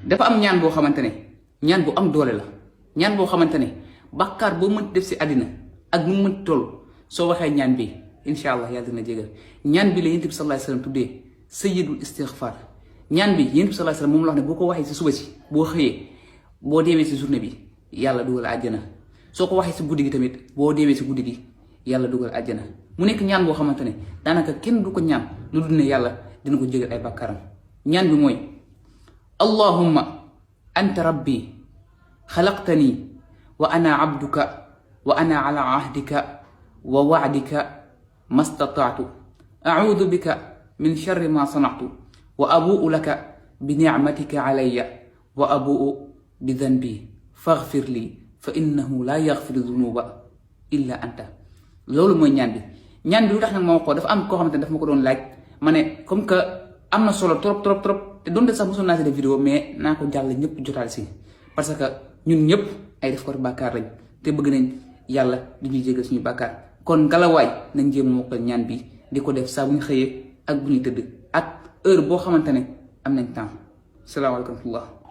dafa am ñaan boo xamante ne ñaan bu am doole la ñaan boo xamante ne bàkkaar boo mën def si àddina ak nu mu mën toll soo waxee ñaan bi incha allah yàlla dina jégal ñaan bi la yonent bi sallallahu alayhi wasallam tuddee sayyidul istighfar ñaan bi yonent bi sallallahu alayhi wasallam moom la wax ne boo ko waxee si suba si boo xëyee boo deewee si journée bi yàlla dugal àjjana soo ko waxee si guddi gi tamit boo deewee si guddi gi yàlla dugal àjjana mu nekk ñaan boo xamante ne daanaka kenn du ko ñaan lu dul ne yàlla dina ko jégal ay bàkkaaram ñaan bi mooy allahumma anta rabbi xalaqtani wa ana abduka wa ana ala ahdika wa wa'dika mastataatu a'uudu bika min sharri ma sana'tu wa abu'u laka bi ni'matika alayya wa abu'u bi dhanbi faghfir li fa innahu la yaghfiru dhunuba illa anta. loolu mooy ñaan bi lu tax nag ma wax ko dafa am koo xamante ne daf ma ko doon laaj ma ne comme que am na solo trop te doonte sax mosoon naa si def vidéo mais naa ko jàll ñëpp jotaal si parce que ñun ñëpp ay def ko bàkkaar lañ te bëgg nañ yàlla di ñuy jégal suñu bàkkaar kon ngalawaay nañ jéem moo ko ñaan bi di ko def saa bu ñu xëyee ak bu ñuy tëdd ak heure boo xamante ne am nañ temps salaamaaleykum wa rahmatullah